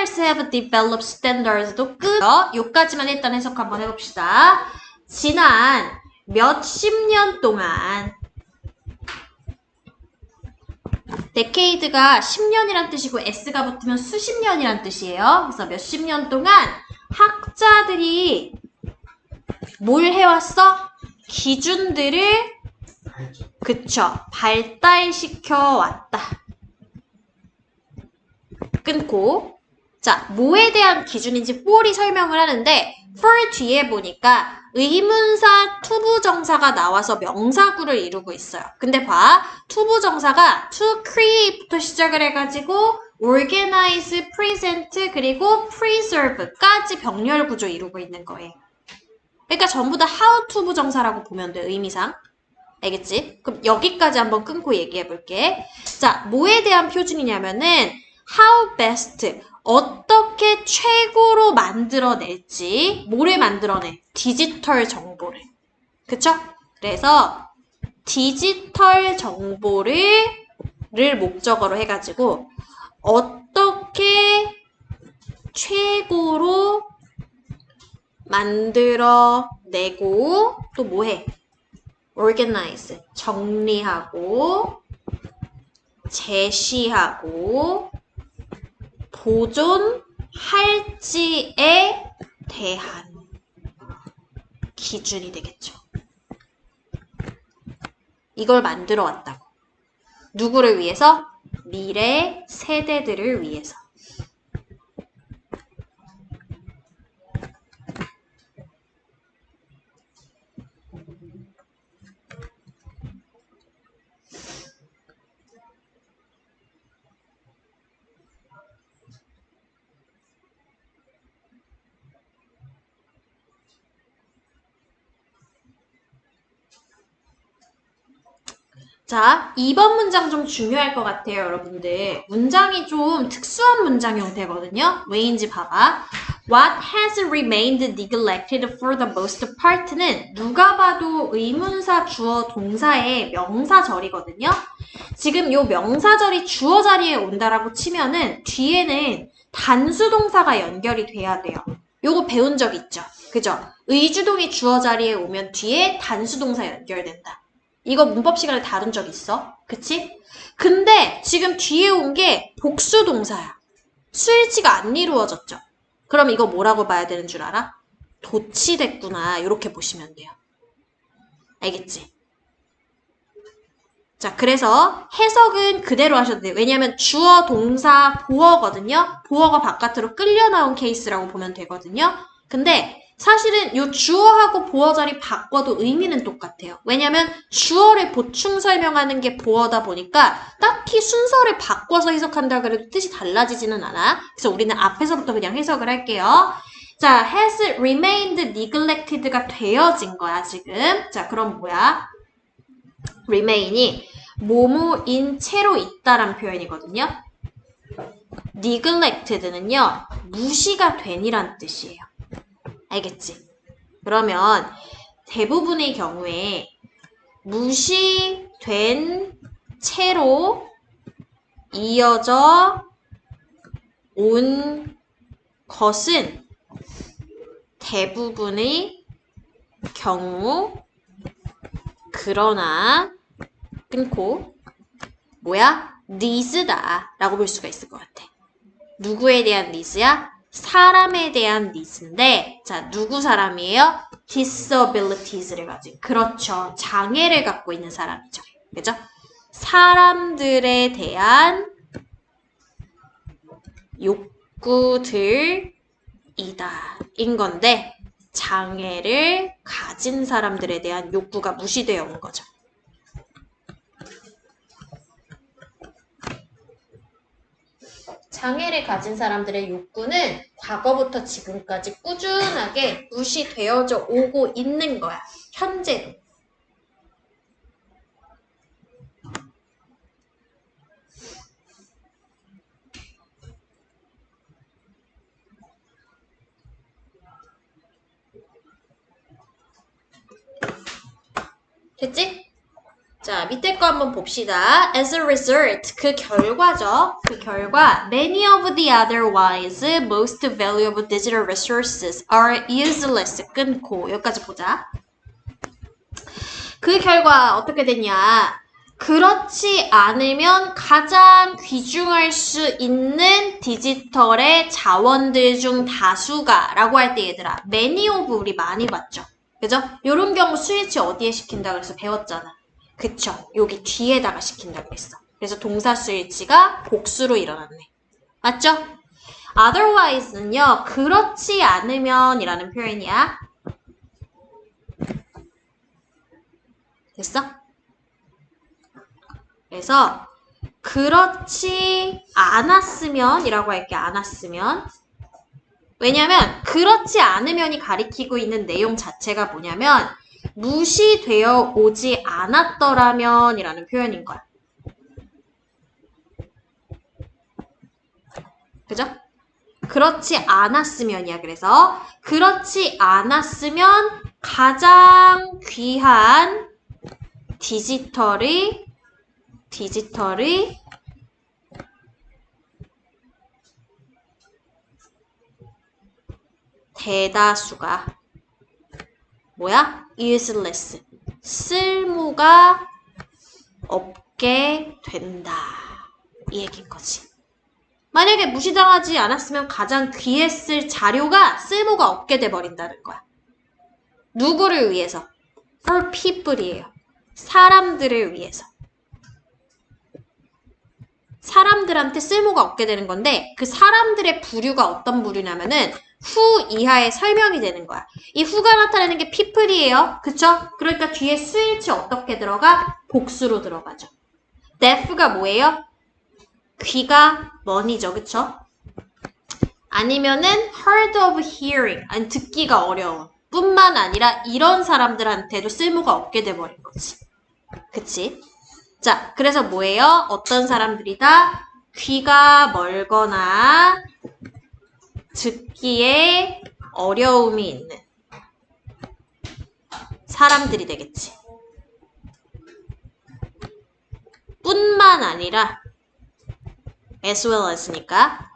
Others have developed standards도 끝. 요까지만 일단 해석 한번 해봅시다. 지난 몇십 년 동안 decade가 10년이란 뜻이고 s가 붙으면 수십 년이란 뜻이에요. 그래서 몇십 년 동안 학자들이 뭘 해왔어? 기준들을 그쵸 발달시켜 왔다. 끊고 자 뭐에 대한 기준인지 for이 설명을 하는데 for 뒤에 보니까 의문사 투부정사가 나와서 명사구를 이루고 있어요. 근데 봐 투부정사가 to create부터 시작을 해가지고 organize, present 그리고 preserve까지 병렬 구조 이루고 있는 거예요. 그러니까 전부 다 how to 부정사라고 보면 돼 의미상. 알겠지? 그럼 여기까지 한번 끊고 얘기해 볼게. 자, 뭐에 대한 표준이냐면은 how best 어떻게 최고로 만들어낼지 뭐를 만들어내? 디지털 정보를. 그쵸? 그래서 디지털 정보를 목적어로 해가지고 어떻게 최고로 만들어내고 또 뭐해? organize, 정리하고 제시하고 보존할지에 대한 기준이 되겠죠. 이걸 만들어 왔다고. 누구를 위해서? 미래 세대들을 위해서. 자, 2번 문장 좀 중요할 것 같아요, 여러분들. 문장이 좀 특수한 문장 형태거든요. 왜인지 봐봐. What has remained neglected for the most part는 누가 봐도 의문사 주어 동사의 명사절이거든요. 지금 요 명사절이 주어 자리에 온다라고 치면은 뒤에는 단수동사가 연결이 돼야 돼요. 요거 배운 적 있죠? 그죠? 의주동이 주어 자리에 오면 뒤에 단수동사 연결된다. 이거 문법 시간에 다룬 적 있어? 그치? 근데 지금 뒤에 온 게 복수 동사야. 수일치가 안 이루어졌죠? 그럼 이거 뭐라고 봐야 되는 줄 알아? 도치됐구나. 이렇게 보시면 돼요. 알겠지? 자, 그래서 해석은 그대로 하셔도 돼요. 왜냐면 주어, 동사, 보어거든요. 보어가 바깥으로 끌려 나온 케이스라고 보면 되거든요. 근데 사실은 이 주어하고 보어 자리 바꿔도 의미는 똑같아요. 왜냐면 주어를 보충 설명하는 게 보어다 보니까 딱히 순서를 바꿔서 해석한다 그래도 뜻이 달라지지는 않아. 그래서 우리는 앞에서부터 그냥 해석을 할게요. 자, has remained neglected가 되어진 거야, 지금. 자, 그럼 뭐야? remain이 뭐뭐인 채로 있다란 표현이거든요. neglected는요, 무시가 된이란 뜻이에요. 알겠지? 그러면 대부분의 경우에 무시된 채로 이어져 온 것은 대부분의 경우 그러나 끊고 뭐야? needs다 라고 볼 수가 있을 것 같아. 누구에 대한 needs야? 사람에 대한 needs인데 자 누구 사람이에요? disabilities를 가진 그렇죠. 장애를 갖고 있는 사람이죠. 그죠? 사람들에 대한 욕구들이다 인 건데 장애를 가진 사람들에 대한 욕구가 무시되어 온 거죠. 장애를 가진 사람들의 욕구는 과거부터 지금까지 꾸준하게 무시되어져 오고 있는 거야. 현재도. 됐지? 자, 밑에 거 한번 봅시다. As a result, 그 결과죠. 그 결과, many of the otherwise most valuable digital resources are useless. 끊고 여기까지 보자. 그 결과 어떻게 됐냐? 그렇지 않으면 가장 귀중할 수 있는 디지털의 자원들 중 다수가 라고 할 때 얘들아 many of 우리 많이 봤죠? 그죠? 요런 경우 스위치 어디에 시킨다 그래서 배웠잖아. 그쵸? 여기 뒤에다가 시킨다고 했어. 그래서 동사 스위치가 복수로 일어났네. 맞죠? otherwise는요. 그렇지 않으면 이라는 표현이야. 됐어? 그래서 그렇지 않았으면 이라고 할게. 않았으면. 왜냐면 그렇지 않으면이 가리키고 있는 내용 자체가 뭐냐면 무시되어 오지 않았더라면 이라는 표현인 거야. 그죠? 그렇지 않았으면이야. 그래서 그렇지 않았으면 가장 귀한 디지털의 대다수가 뭐야? useless. 쓸모가 없게 된다. 이 얘기인 거지. 만약에 무시당하지 않았으면 가장 귀했을 자료가 쓸모가 없게 돼버린다는 거야. 누구를 위해서? For people이에요. 사람들을 위해서. 사람들한테 쓸모가 없게 되는 건데 그 사람들의 부류가 어떤 부류냐면은 후 이하에 설명이 되는 거야. 이 후가 나타내는 게 people이에요. 그쵸? 그러니까 뒤에 스위치 어떻게 들어가? 복수로 들어가죠. deaf가 뭐예요? 귀가 먼이죠. 그쵸? 아니면은 hard of hearing. 아니 듣기가 어려운. 뿐만 아니라 이런 사람들한테도 쓸모가 없게 돼버린 거지. 그치? 자, 그래서 뭐예요? 어떤 사람들이다? 귀가 멀거나 듣기에 어려움이 있는 사람들이 되겠지. 뿐만 아니라 as well as니까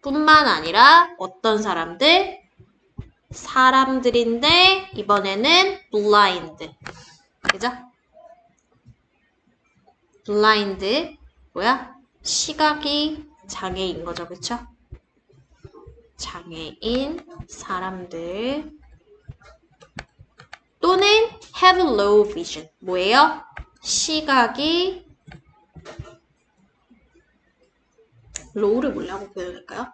뿐만 아니라 어떤 사람들? 사람들인데 이번에는 blind. 그죠? blind 뭐야? 시각이 장애인 거죠. 그쵸? 장애인 사람들 또는 have low vision. 뭐예요? 시각이 low를 뭐라고 표현할까요?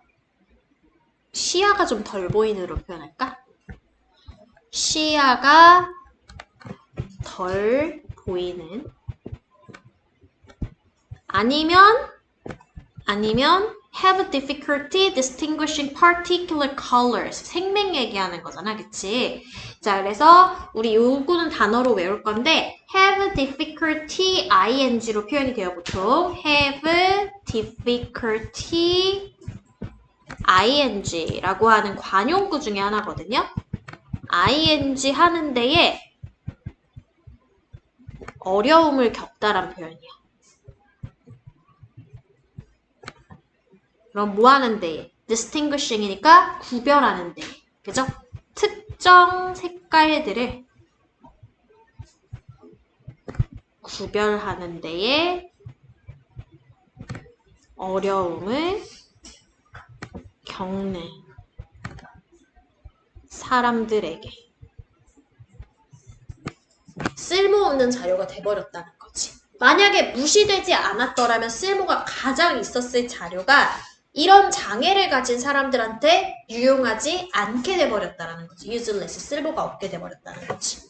시야가 좀 덜 보이는으로 표현할까? 시야가 덜 보이는 아니면 have difficulty distinguishing particular colors. 생맥 얘기하는 거잖아. 그치? 자, 그래서 우리 요거는 단어로 외울 건데 have difficulty ing로 표현이 돼요. 보통 have difficulty ing라고 하는 관용구 중에 하나거든요. ing 하는 데에 어려움을 겪다란 표현이야. 그럼 뭐 하는 데에? distinguishing이니까 구별하는 데에. 그죠? 특정 색깔들을 구별하는 데에 어려움을 겪는 사람들에게 쓸모없는 자료가 돼버렸다는 거지. 만약에 무시되지 않았더라면 쓸모가 가장 있었을 자료가 이런 장애를 가진 사람들한테 유용하지 않게 돼버렸다는 거지. useless, 쓸모가 없게 돼버렸다는 거지.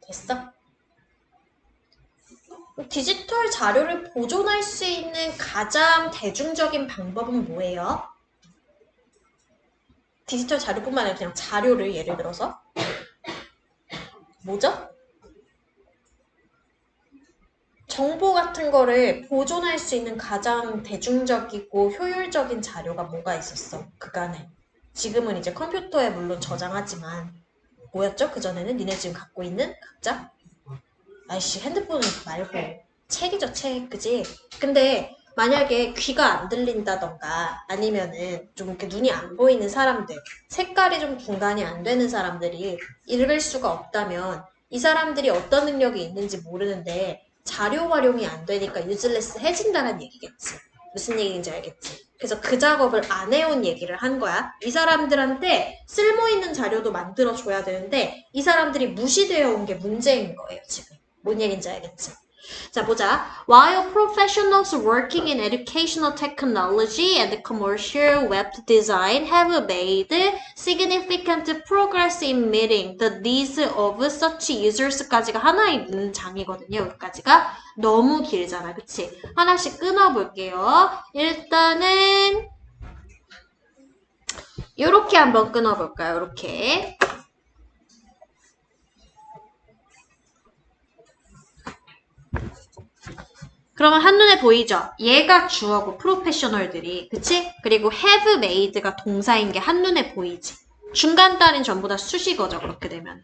됐어? 디지털 자료를 보존할 수 있는 가장 대중적인 방법은 뭐예요? 디지털 자료뿐만 아니라 그냥 자료를 예를 들어서 뭐죠? 정보 같은 거를 보존할 수 있는 가장 대중적이고 효율적인 자료가 뭐가 있었어? 그간에 지금은 이제 컴퓨터에 물론 저장하지만 뭐였죠? 그전에는 니네 지금 갖고 있는 각자? 아이씨 핸드폰은 말고 책이죠 책 그지? 근데 만약에 귀가 안 들린다던가 아니면은 좀 이렇게 눈이 안 보이는 사람들 색깔이 좀 분간이 안 되는 사람들이 읽을 수가 없다면 이 사람들이 어떤 능력이 있는지 모르는데 자료 활용이 안 되니까 유즈레스 해진다는 얘기겠지. 무슨 얘기인지 알겠지? 그래서 그 작업을 안 해온 얘기를 한 거야. 이 사람들한테 쓸모있는 자료도 만들어줘야 되는데 이 사람들이 무시되어 온 게 문제인 거예요, 지금. 뭔 얘기인지 알겠지? 자, 보자. While professionals working in educational technology and commercial web design have made significant progress in meeting the needs of such users까지가 하나의 문장이거든요. 여기까지가 너무 길잖아. 그치? 하나씩 끊어볼게요. 일단은 요렇게 한번 끊어볼까요? 요렇게. 그러면 한눈에 보이죠? 얘가 주어고 프로페셔널들이 그치? 그리고 have made가 동사인 게 한눈에 보이지? 중간 단위는 전부 다 수식어죠. 그렇게 되면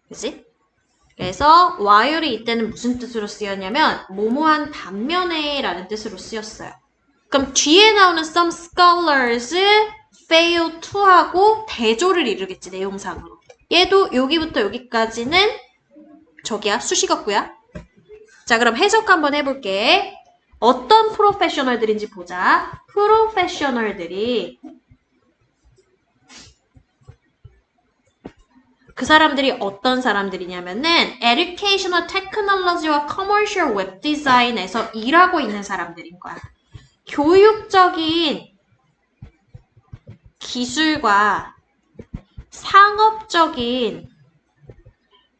그치? 그래서 while이 이때는 무슨 뜻으로 쓰였냐면 뭐뭐한 반면에 라는 뜻으로 쓰였어요. 그럼 뒤에 나오는 some scholars fail to 하고 대조를 이루겠지 내용상으로. 얘도 여기부터 여기까지는 저기야 수식어구야. 자, 그럼 해석 한번 해볼게. 어떤 프로페셔널들인지 보자. 프로페셔널들이 그 사람들이 어떤 사람들이냐면은 Educational Technology와 Commercial Web Design에서 일하고 있는 사람들인 거야. 교육적인 기술과 상업적인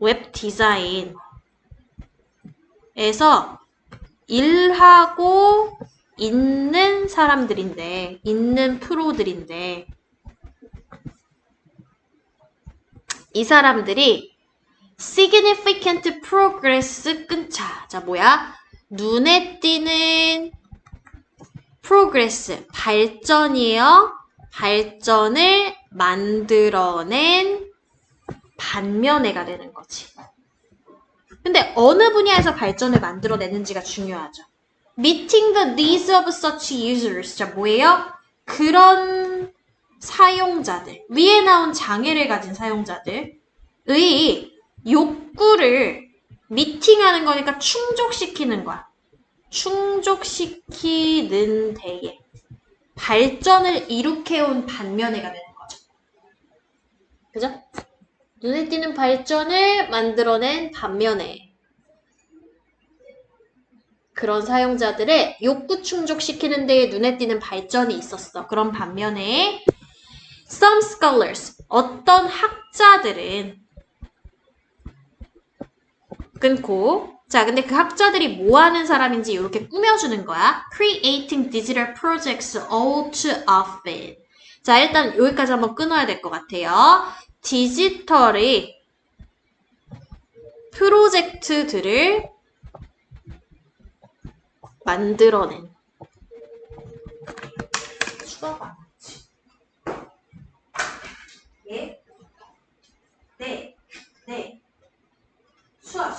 웹 디자인 에서 일하고 있는 사람들인데, 있는 프로들인데, 이 사람들이 significant progress 끊자. 자, 뭐야? 눈에 띄는 progress, 발전이에요. 발전을 만들어낸 반면에가 되는 거지. 근데 어느 분야에서 발전을 만들어내는지가 중요하죠. Meeting the needs of such users. 자, 뭐예요? 그런 사용자들, 위에 나온 장애를 가진 사용자들의 욕구를 미팅하는 거니까 충족시키는 거야. 충족시키는 데에 발전을 이룩해온 반면에가 되는 거죠. 그죠? 눈에 띄는 발전을 만들어낸 반면에 그런 사용자들의 욕구 충족시키는 데에 눈에 띄는 발전이 있었어. 그런 반면에 some scholars, 어떤 학자들은 끊고 자, 근데 그 학자들이 뭐 하는 사람인지 이렇게 꾸며주는 거야. Creating digital projects all too often. 자, 일단 여기까지 한번 끊어야 될 것 같아요. 디지털의 프로젝트들을 만들어낸 수가 많지. 예? 네. 네. 수아.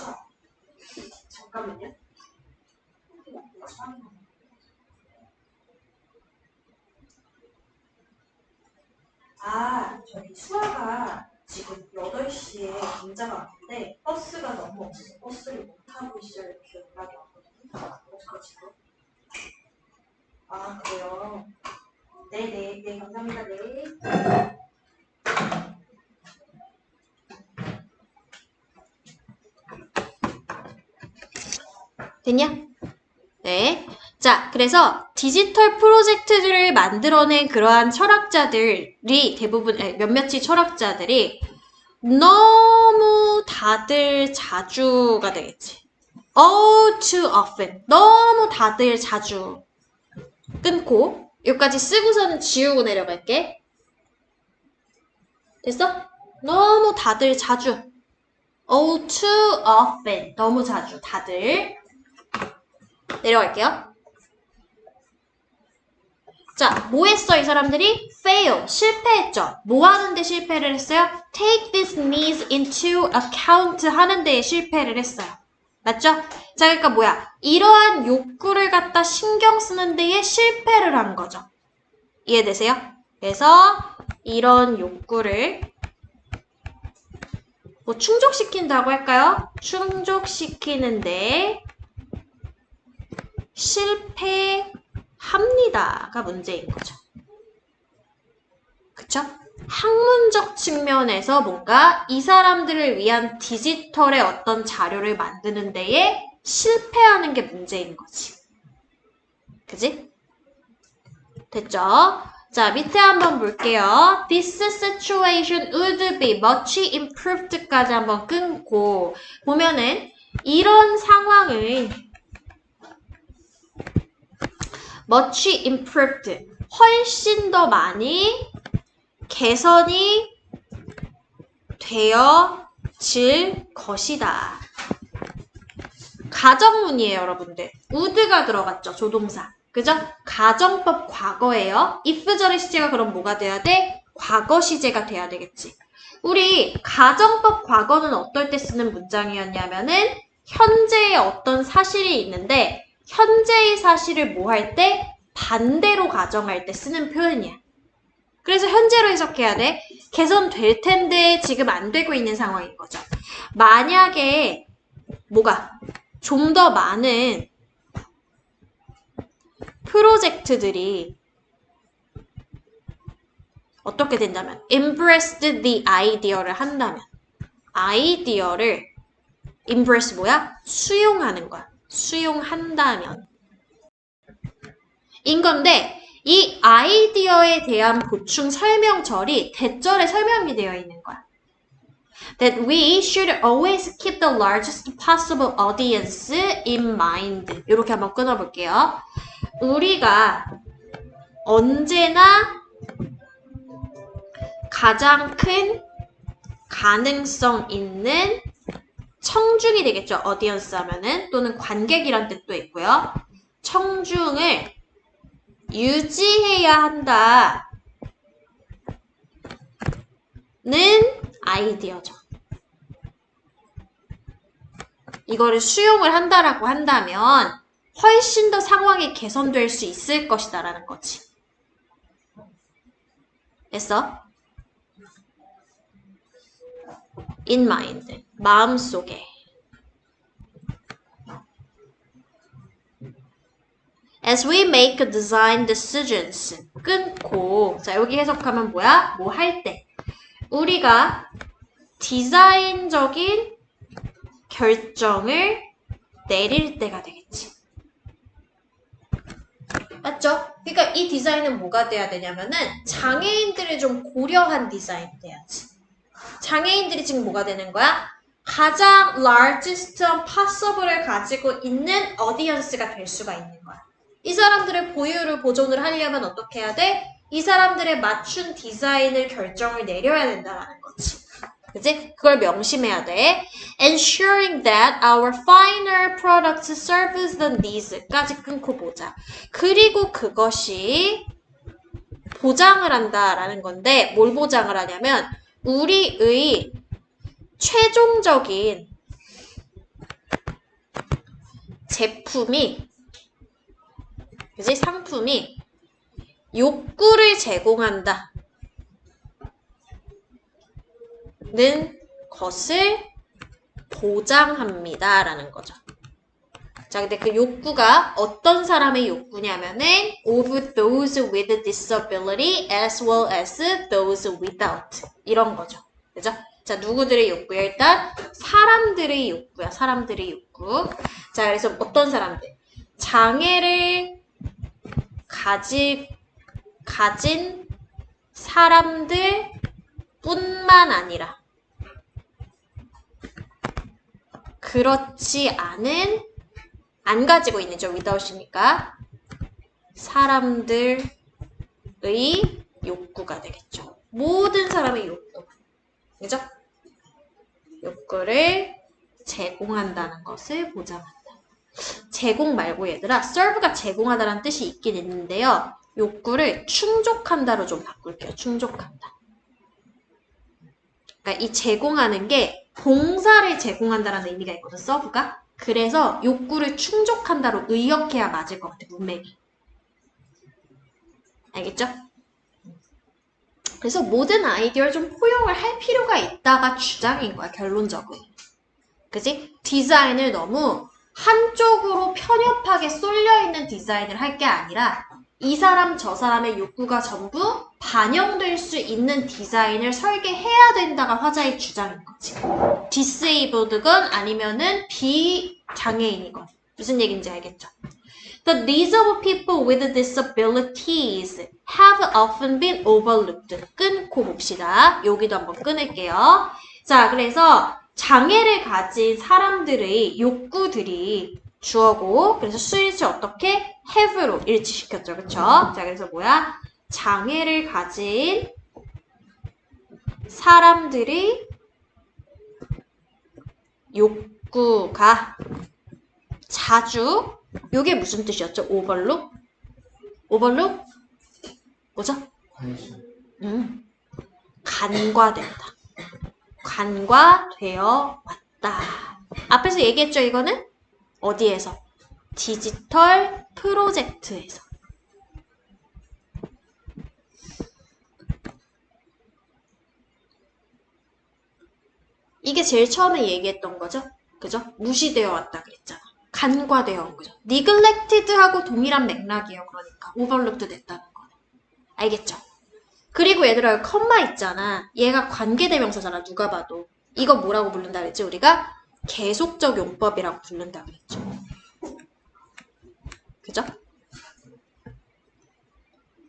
잠깐만요. 아, 저기 수아가 지금 8시에 문자가 왔는데 버스가 너무 없어서 버스를 못 타고 있어요. 이렇게 연락이 왔거든요. 어떡하지요? 아, 그래요? 네, 감사합니다. 네. 됐냐? 네. 자, 그래서 디지털 프로젝트들을 만들어낸 그러한 철학자들이 대부분, 몇몇이 철학자들이 너무 다들 자주가 되겠지. All too often. 너무 다들 자주. 끊고, 여기까지 쓰고서는 지우고 내려갈게. 됐어? 너무 다들 자주. All too often. 너무 자주. 다들. 내려갈게요. 자, 뭐 했어, 이 사람들이? fail, 실패했죠. 뭐 하는데 실패를 했어요? take these needs into account 하는 데에 실패를 했어요. 맞죠? 자, 그러니까 뭐야? 이러한 욕구를 갖다 신경 쓰는 데에 실패를 한 거죠. 이해되세요? 그래서 이런 욕구를 뭐 충족시킨다고 할까요? 충족시키는데 실패합니다가 문제인 거죠. 그쵸? 학문적 측면에서 뭔가 이 사람들을 위한 디지털의 어떤 자료를 만드는 데에 실패하는 게 문제인 거지. 그지? 됐죠? 자, 밑에 한번 볼게요. This situation would be much improved까지 한번 끊고 보면은 이런 상황을 much improved, 훨씬 더 많이 개선이 되어질 것이다. 가정문이에요, 여러분들. would가 들어갔죠, 조동사. 그죠? 가정법 과거예요. if절의 시제가 그럼 뭐가 돼야 돼? 과거 시제가 돼야 되겠지. 우리 가정법 과거는 어떨 때 쓰는 문장이었냐면은 현재의 어떤 사실이 있는데 현재의 사실을 뭐 할 때? 반대로 가정할 때 쓰는 표현이야. 그래서 현재로 해석해야 돼. 개선될 텐데 지금 안 되고 있는 상황인 거죠. 만약에 뭐가 좀 더 많은 프로젝트들이 어떻게 된다면 embraced the idea를 한다면 아이디어를 embrace 뭐야? 수용하는 거야. 수용한다면 인 건데 이 아이디어에 대한 보충 설명절이 대절에 설명이 되어 있는 거야. That we should always keep the largest possible audience in mind. 이렇게 한번 끊어볼게요. 우리가 언제나 가장 큰 가능성 있는 청중이 되겠죠. audience 하면은 또는 관객이란 뜻도 있고요. 청중을 유지해야 한다는 아이디어죠. 이거를 수용을 한다라고 한다면 훨씬 더 상황이 개선될 수 있을 것이다라는 거지. 됐어? in mind, 마음속에. As we make design decisions. 끊고. 자, 여기 해석하면 뭐야? 뭐 할 때. 우리가 디자인적인 결정을 내릴 때가 되겠지. 맞죠? 그러니까 이 디자인은 뭐가 돼야 되냐면은 장애인들을 좀 고려한 디자인이 돼야지. 장애인들이 지금 뭐가 되는 거야? 가장 largest possible을 가지고 있는 audience가 될 수가 있는 거야. 이 사람들의 보유를 보존을 하려면 어떻게 해야 돼? 이 사람들에 맞춘 디자인을 결정을 내려야 된다는 거지. 그치? 그걸 명심해야 돼. Ensuring that our final products serve the needs까지 끊고 보자. 그리고 그것이 보장을 한다라는 건데 뭘 보장을 하냐면 우리의 최종적인 제품이 그치? 상품이 욕구를 제공한다 는 것을 보장합니다 라는 거죠. 자, 근데 그 욕구가 어떤 사람의 욕구냐면은 of those with disability as well as those without 이런 거죠. 그죠? 자, 누구들의 욕구야? 일단 사람들의 욕구야. 사람들의 욕구. 자, 그래서 어떤 사람들? 장애를 가진 사람들 뿐만 아니라 그렇지 않은 안 가지고 있는 저 without이니까 사람들의 욕구가 되겠죠. 모든 사람의 욕구. 그죠? 욕구를 제공한다는 것을 보장한다. 제공 말고 얘들아 serve가 제공하다라는 뜻이 있긴 있는데요. 욕구를 충족한다로 좀 바꿀게요. 충족한다. 그러니까 이 제공하는 게 봉사를 제공한다라는 의미가 있거든, 서브가. 그래서 욕구를 충족한다로 의역해야 맞을 것 같아, 문맥이. 알겠죠? 그래서 모든 아이디어를 좀 포용을 할 필요가 있다가 주장인 거야, 결론적으로. 그지? 디자인을 너무 한쪽으로 편협하게 쏠려있는 디자인을 할 게 아니라 이 사람 저 사람의 욕구가 전부 반영될 수 있는 디자인을 설계해야 된다가 화자의 주장인 거지. disabled건 아니면은 비장애인이건. 무슨 얘기인지 알겠죠? The needs of people with disabilities have often been overlooked. 끊고 봅시다. 여기도 한번 끊을게요. 자, 그래서 장애를 가진 사람들의 욕구들이 주어고, 그래서 수일치 어떻게? have로 일치시켰죠. 그쵸? 자, 그래서 뭐야? 장애를 가진 사람들의 욕구가 자주, 요게 무슨 뜻이었죠? 오버룩? 오버룩? 뭐죠? 간과된다. 간과되어 왔다. 앞에서 얘기했죠, 이거는? 어디에서? 디지털 프로젝트에서. 이게 제일 처음에 얘기했던 거죠? 그죠? 무시되어 왔다 그랬잖아. 간과되어 온 거죠. neglected하고 동일한 맥락이에요. 그러니까 overlooked 됐다는 거는. 알겠죠? 그리고 얘들아, 여기 컴마 있잖아. 얘가 관계대명사잖아. 누가 봐도. 이거 뭐라고 부른다 그랬지? 우리가 계속적 용법이라고 부른다 그랬죠. 그죠?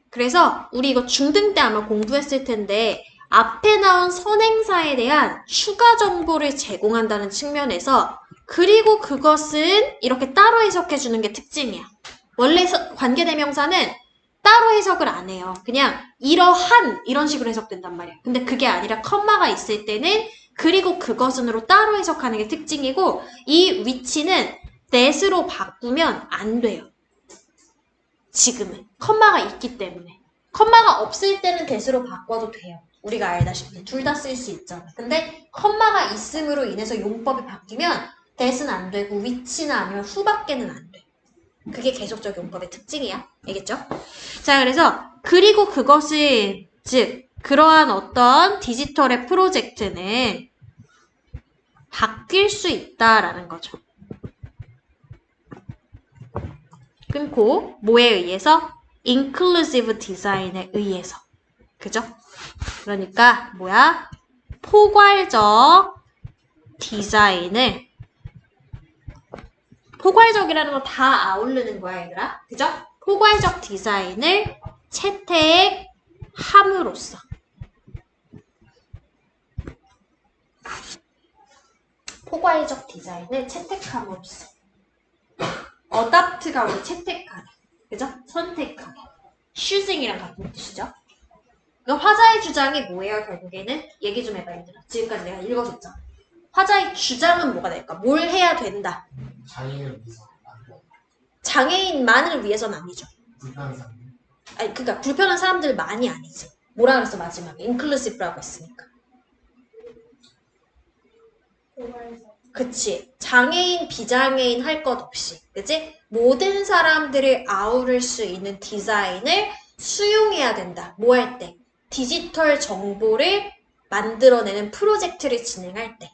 그래서 우리 이거 중등 때 아마 공부했을 텐데 앞에 나온 선행사에 대한 추가 정보를 제공한다는 측면에서 그리고 그것은 이렇게 따로 해석해주는 게 특징이야. 원래 관계대명사는 따로 해석을 안 해요. 그냥 이러한 이런 식으로 해석된단 말이야. 근데 그게 아니라 컴마가 있을 때는 그리고 그것은으로 따로 해석하는 게 특징이고 이 위치는 that으로 바꾸면 안 돼요. 지금은 컴마가 있기 때문에. 컴마가 없을 때는 that으로 바꿔도 돼요. 우리가 알다시피 둘 다 쓸 수 있잖아. 근데 컴마가 있음으로 인해서 용법이 바뀌면 that은 안 되고 위치나 아니면 후밖에는 안 돼. 그게 계속적 용법의 특징이야. 알겠죠? 자, 그래서 그리고 그것은 즉 그러한 어떤 디지털의 프로젝트는 바뀔 수 있다라는 거죠. 끊고 뭐에 의해서? inclusive design에 의해서. 그죠? 그러니까 뭐야? 포괄적 디자인을 포괄적이라는 거 다 아우르는 거야, 얘들아. 그죠? 포괄적 디자인을 채택함으로써 포괄적 디자인을 채택함으로써 adopt가 우리 채택하다. 그죠? 선택하다. choosing이랑 같은 뜻이죠. 그러니까 화자의 주장이 뭐예요, 결국에는? 얘기 좀 해봐, 얘들아. 지금까지 내가 읽어줬잖아. 화자의 주장은 뭐가 될까? 뭘 해야 된다? 장애인을 위해서 장애인만을 위해서는 아니죠. 불편한 사람. 아니, 그러니까 불편한 사람들만이 아니지. 뭐라 그랬어, 마지막에? inclusive라고 했으니까. 그치. 장애인, 비장애인 할 것 없이. 그치? 모든 사람들을 아우를 수 있는 디자인을 수용해야 된다. 뭐 할 때? 디지털 정보를 만들어내는 프로젝트를 진행할 때.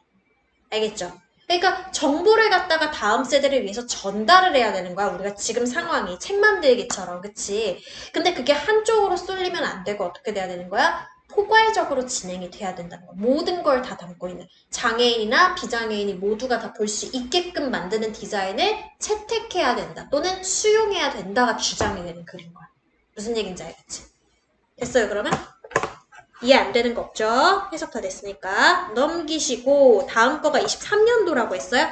알겠죠? 그러니까 정보를 갖다가 다음 세대를 위해서 전달을 해야 되는 거야. 우리가 지금 상황이 책 만들기처럼. 그치? 근데 그게 한쪽으로 쏠리면 안 되고 어떻게 돼야 되는 거야? 포괄적으로 진행이 돼야 된다는 거야. 모든 걸 다 담고 있는 장애인이나 비장애인이 모두가 다 볼 수 있게끔 만드는 디자인을 채택해야 된다. 또는 수용해야 된다가 주장이 되는 글인 거야. 무슨 얘기인지 알겠지? 됐어요, 그러면? 이해 안 되는 거 없죠? 해석 다 됐으니까 넘기시고 다음 거가 23년도라고 했어요.